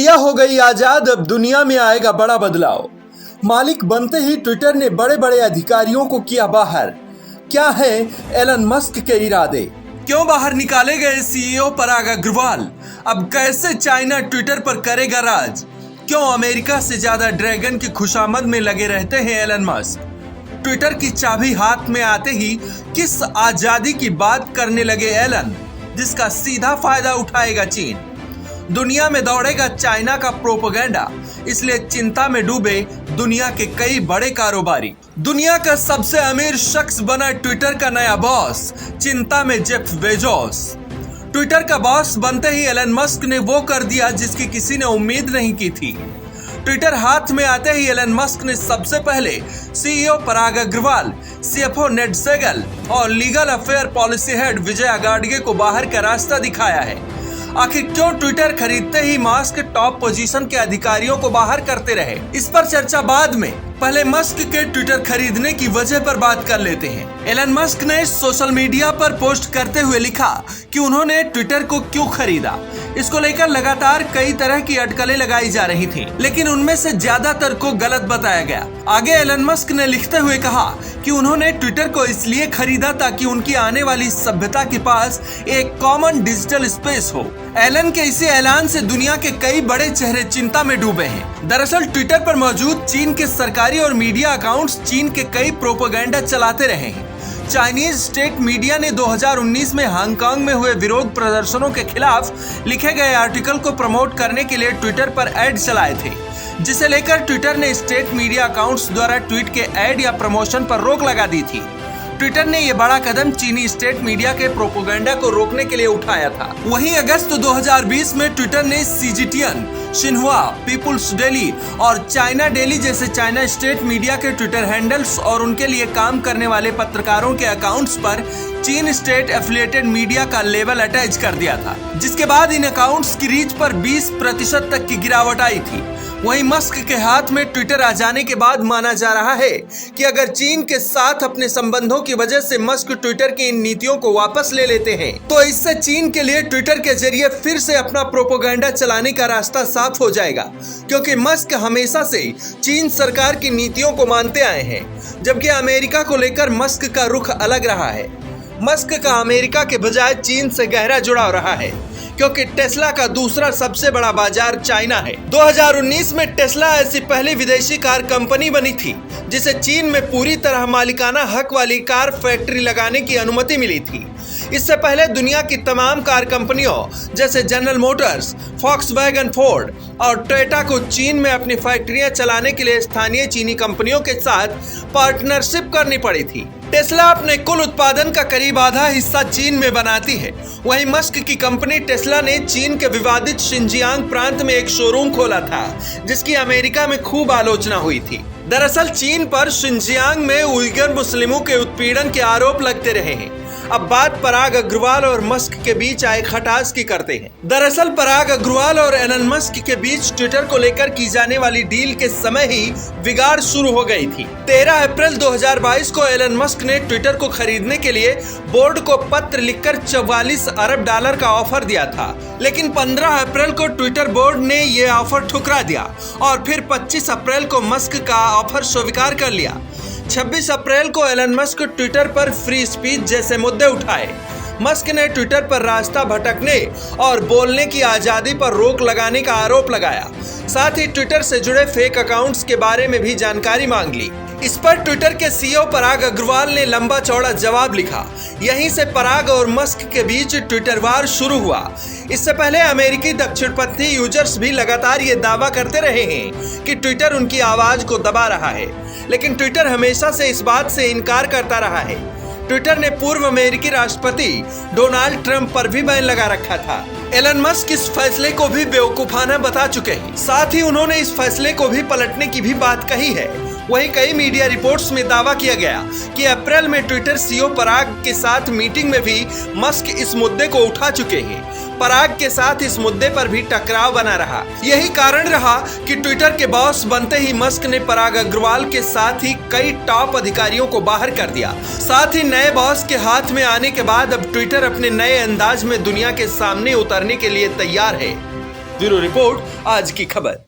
दुनिया हो गई आजाद, अब दुनिया में आएगा बड़ा बदलाव। मालिक बनते ही ट्विटर ने बड़े बड़े अधिकारियों को किया बाहर। क्या है एलन मस्क के इरादे? क्यों बाहर निकाले गए सीईओ पराग अग्रवाल? अब कैसे चाइना ट्विटर पर करेगा राज? क्यों अमेरिका से ज्यादा ड्रैगन की खुशामद में लगे रहते हैं एलन मस्क? ट्विटर की चाबी हाथ में आते ही किस आजादी की बात करने लगे एलन, जिसका सीधा फायदा उठाएगा चीन? दुनिया में दौड़ेगा चाइना का प्रोपेगेंडा, इसलिए चिंता में डूबे दुनिया के कई बड़े कारोबारी। दुनिया का सबसे अमीर शख्स बना ट्विटर का नया बॉस, चिंता में जेफ बेजोस। ट्विटर का बॉस बनते ही एलन मस्क ने वो कर दिया जिसकी किसी ने उम्मीद नहीं की थी। ट्विटर हाथ में आते ही एलन मस्क ने सबसे पहले सीईओ पराग अग्रवाल, सीएफओ नेड सेगल और लीगल अफेयर पॉलिसी हेड विजय गाडगे को बाहर का रास्ता दिखाया है। आखिर क्यों ट्विटर खरीदते ही मस्क टॉप पोजीशन के अधिकारियों को बाहर करते रहे? इस पर चर्चा बाद में, पहले मस्क के ट्विटर खरीदने की वजह पर बात कर लेते हैं। एलन मस्क ने सोशल मीडिया पर पोस्ट करते हुए लिखा कि उन्होंने ट्विटर को क्यों खरीदा। इसको लेकर लगातार कई तरह की अटकलें लगाई जा रही थी, लेकिन उनमें से ज्यादातर को गलत बताया गया। आगे एलन मस्क ने लिखते हुए कहा कि उन्होंने ट्विटर को इसलिए खरीदा ताकि उनकी आने वाली सभ्यता के पास एक कॉमन डिजिटल स्पेस हो। एलन के इसी ऐलान से दुनिया के कई बड़े चेहरे चिंता में डूबे हैं। दरअसल ट्विटर पर मौजूद चीन के सरकारी और मीडिया अकाउंट्स चीन के कई प्रोपेगेंडा चलाते रहे हैं। चाइनीज स्टेट मीडिया ने 2019 में हांगकांग में हुए विरोध प्रदर्शनों के खिलाफ लिखे गए आर्टिकल को प्रमोट करने के लिए ट्विटर पर एड चलाए थे, जिसे लेकर ट्विटर ने स्टेट मीडिया अकाउंट्स द्वारा ट्वीट के एड या प्रमोशन पर रोक लगा दी थी। ट्विटर ने यह बड़ा कदम चीनी स्टेट मीडिया के प्रोपेगेंडा को रोकने के लिए उठाया था। वहीं अगस्त 2020 में ट्विटर ने सीजीटीएन, शिन्हुआ, पीपुल्स डेली और चाइना डेली जैसे चाइना स्टेट मीडिया के ट्विटर हैंडल्स और उनके लिए काम करने वाले पत्रकारों के अकाउंट्स पर चीन स्टेट एफिलिएटेड मीडिया का लेबल अटैच कर दिया था, जिसके बाद इन अकाउंट्स की रीच पर 20% तक की गिरावट आई थी। वहीं मस्क के हाथ में ट्विटर आ जाने के बाद माना जा रहा है कि अगर चीन के साथ अपने संबंधों की वजह से मस्क ट्विटर की इन नीतियों को वापस ले लेते हैं, तो इससे चीन के लिए ट्विटर के जरिए फिर से अपना प्रोपेगेंडा चलाने का रास्ता साफ हो जाएगा, क्योंकि मस्क हमेशा से चीन सरकार की नीतियों को मानते आए हैं, जबकि अमेरिका को लेकर मस्क का रुख अलग रहा है। मस्क का अमेरिका के बजाय चीन से गहरा जुड़ाव रहा है, क्योंकि टेस्ला का दूसरा सबसे बड़ा बाजार चाइना है। 2019 में टेस्ला ऐसी पहली विदेशी कार कंपनी बनी थी जिसे चीन में पूरी तरह मालिकाना हक वाली कार फैक्ट्री लगाने की अनुमति मिली थी। इससे पहले दुनिया की तमाम कार कंपनियों जैसे जनरल मोटर्स, फॉक्सवैगन, फोर्ड और टोयोटा को चीन में अपनी फैक्ट्रियां चलाने के लिए स्थानीय चीनी कंपनियों के साथ पार्टनरशिप करनी पड़ी थी। टेस्ला अपने कुल उत्पादन का करीब आधा हिस्सा चीन में बनाती है। वहीं मस्क की कंपनी टेस्ला ने चीन के विवादित शिनजियांग प्रांत में एक शोरूम खोला था, जिसकी अमेरिका में खूब आलोचना हुई थी। दरअसल चीन पर शिनजियांग में उइगर मुस्लिमों के उत्पीड़न के आरोप लगते रहे हैं। अब बात पराग अग्रवाल और मस्क के बीच आए खटास की करते हैं। दरअसल पराग अग्रवाल और एलन मस्क के बीच ट्विटर को लेकर की जाने वाली डील के समय ही बिगाड़ शुरू हो गई थी। 13 अप्रैल 2022 को एलन मस्क ने ट्विटर को खरीदने के लिए बोर्ड को पत्र लिखकर $44 अरब का ऑफर दिया था, लेकिन 15 अप्रैल को ट्विटर बोर्ड ने यह ऑफर ठुकरा दिया और फिर 25 अप्रैल को मस्क का ऑफर स्वीकार कर लिया। 26 अप्रैल को एलन मस्क ट्विटर पर फ्री स्पीच जैसे मुद्दे उठाए। मस्क ने ट्विटर पर रास्ता भटकने और बोलने की आजादी पर रोक लगाने का आरोप लगाया। साथ ही ट्विटर से जुड़े फेक अकाउंट्स के बारे में भी जानकारी मांग ली। इस पर ट्विटर के सीईओ पराग अग्रवाल ने लंबा चौड़ा जवाब लिखा। यहीं से पराग और मस्क के बीच ट्विटर वार शुरू हुआ। इससे पहले अमेरिकी दक्षिणपंथी यूजर्स भी लगातार ये दावा करते रहे हैं कि ट्विटर उनकी आवाज को दबा रहा है, लेकिन ट्विटर हमेशा से इस बात से इनकार करता रहा है। ट्विटर ने पूर्व अमेरिकी राष्ट्रपति डोनाल्ड ट्रंप पर भी बैन लगा रखा था। एलन मस्क इस फैसले को भी बेवकूफाना बता चुके हैं। साथ ही उन्होंने इस फैसले को भी पलटने की भी बात कही है। वहीं कई मीडिया रिपोर्ट्स में दावा किया गया कि अप्रैल में ट्विटर सीईओ पराग के साथ मीटिंग में भी मस्क इस मुद्दे को उठा चुके हैं। पराग के साथ इस मुद्दे पर भी टकराव बना रहा। यही कारण रहा कि ट्विटर के बॉस बनते ही मस्क ने पराग अग्रवाल के साथ ही कई टॉप अधिकारियों को बाहर कर दिया। साथ ही नए बॉस के हाथ में आने के बाद अब ट्विटर अपने नए अंदाज में दुनिया के सामने उतरने के लिए तैयार है। ब्यूरो रिपोर्ट, आज की खबर।